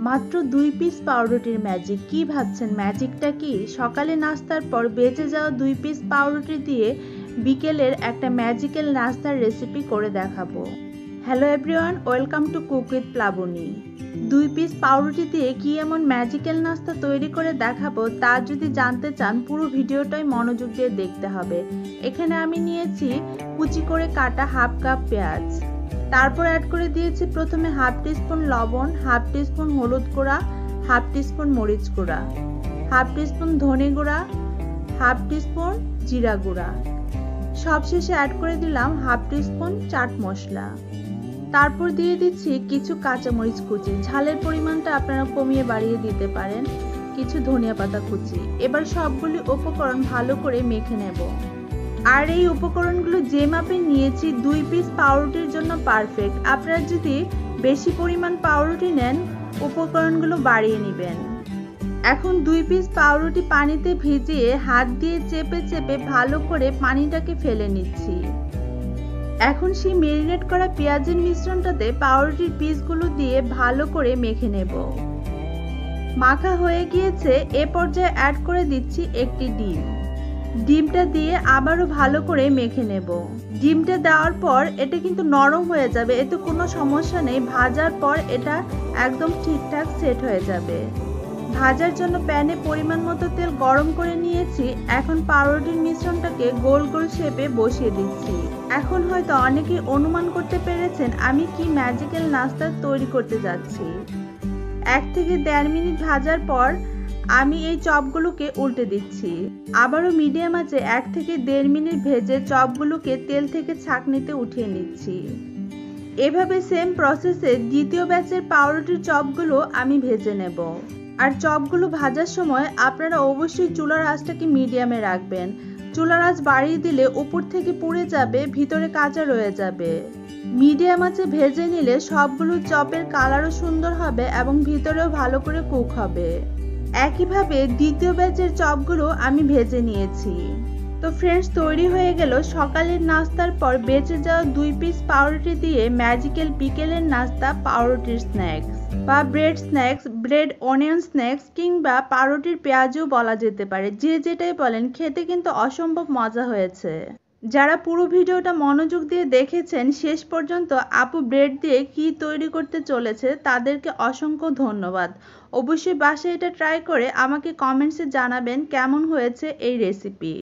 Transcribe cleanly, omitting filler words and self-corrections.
মাত্র 2 পিস পাউরুটির ম্যাজিক। কি ভাবছেন ম্যাজিকটা কি? সকালে নাস্তার পর বেঁচে যাওয়া 2 পিস পাউরুটি দিয়ে বিকেলের একটা ম্যাজিক্যাল নাস্তার রেসিপি করে দেখাবো। Hello everyone, welcome to cook with Plabani. 2 piece পাউরুটি দিয়ে কি এমন ম্যাজিক্যাল নাস্তা তৈরি করে দেখাবো তা যদি জানতে চান পুরো ভিডিওটাই মনোযোগ দিয়ে দেখতে হবে। এখানে আমি নিয়েছি কুচি করে কাটা হাফ কাপ পেঁয়াজ, তারপর অ্যাড করে দিয়েছি প্রথমে হাফ টিস্পুন লবণ, হাফ টিস্পুন হলুদ গুঁড়া, হাফ টিস্পুন মরিচ গুঁড়া, হাফ টিস্পুন ধনে গুঁড়া, হাফ টিস্পুন জিরা গুঁড়া, সবশেষে অ্যাড করে দিলাম হাফ টিস্পুন চাট মশলা। তারপর দিয়ে দিচ্ছি কিছু কাঁচামরিচ কুচি, ঝালের পরিমাণটা আপনারা কমিয়ে বাড়িয়ে দিতে পারেন, কিছু ধনিয়া পাতা কুচি। এবার সবগুলি উপকরণ ভালো করে মেখে নেব। আর এই উপকরণগুলো যে মাপে নিয়েছি 2 পিস পাউরুটির জন্য পারফেক্ট। আপনারা যদি বেশি পরিমাণ পাউরুটি নেন উপকরণগুলো বাড়িয়ে নেবেন। এখন 2 পিস পাউরুটি পানিতে ভিজিয়ে হাত দিয়ে চেপে চেপে ভালো করে পানিটাকে ফেলে নিচ্ছি। এখন সেই ম্যারিনেট করা পেঁয়াজের মিশ্রণটাতে পাউরুটির পিসগুলো দিয়ে ভালো করে মেখে নেব। মাখা হয়ে গিয়েছে, এ পর্যায়ে অ্যাড করে দিচ্ছি একটি ডিম। ডিমটা দিয়ে আবারও ভালো করে মেখে নেব। ডিমটা দেওয়ার পর এটা কিন্তু নরম হয়ে যাবে, এতে কোনো সমস্যা নেই। ভাজার পর এটা একদম ঠিকঠাক সেট হয়ে যাবে। ভাজার জন্য প্যানে পরিমাণ মতো তেল গরম করে নিয়েছি। এখন পাউরুটির মিশ্রণটাকে গোল গোল শেপে বসিয়ে দিচ্ছি। এখন হয়তো অনেকেই অনুমান করতে পেরেছেন আমি কি ম্যাজিক্যাল নাস্তা তৈরি করতে যাচ্ছি। 1 থেকে 1.5 মিনিট ভাজার পর আমি এই চপগুলোকে উল্টে দিচ্ছি। আবারও মিডিয়াম আঁচে 1 থেকে 1.5 মিনিট ভেজে চপগুলোকে তেল থেকে ছাঁকনিতে উঠিয়ে নিচ্ছি। এভাবে সেম প্রসেসে দ্বিতীয় ব্যাচের পাউরুটির চপগুলো আমি ভেজে নেব। আর চপগুলো ভাজার সময় আপনারা অবশ্যই চুলার আঁচটাকে মিডিয়ামে রাখবেন। চুলার আঁচ বাড়িয়ে দিলে উপর থেকে পুড়ে যাবে, ভিতরে কাঁচা রয়ে যাবে। মিডিয়াম আঁচে ভেজে নিলে সবগুলো চপের কালারও সুন্দর হবে এবং ভিতরেও ভালো করে কুক হবে। একইভাবে দ্বিতীয় ব্যাচের চপগুলো আমি ভেজে নিয়েছি। তো ফ্রেন্ডস, তৈরি হয়ে গেল সকালের নাস্তার পর বেঁচে যাওয়া 2 পিস পাউরুটি দিয়ে ম্যাজিক্যাল বিকেলের নাস্তা পাউরুটির স্ন্যাক্স বা bread snacks, bread onion snacks কিংবা পাউরুটির পেঁয়াজও বলা যেতে পারে। যে যেটাই বলেন, খেতে কিন্তু অসম্ভব মজা হয়েছে। যারা পুরো ভিডিওটা মনোযোগ দিয়ে দেখেছেন শেষ পর্যন্ত, আপু ব্রেড দিয়ে কি তৈরি করতে চলেছে তাদেরকে অসংখ্য ধন্যবাদ। অবশ্যই বাসায় এটা ট্রাই করে আমাকে কমেন্টসে জানাবেন কেমন হয়েছে এই রেসিপি।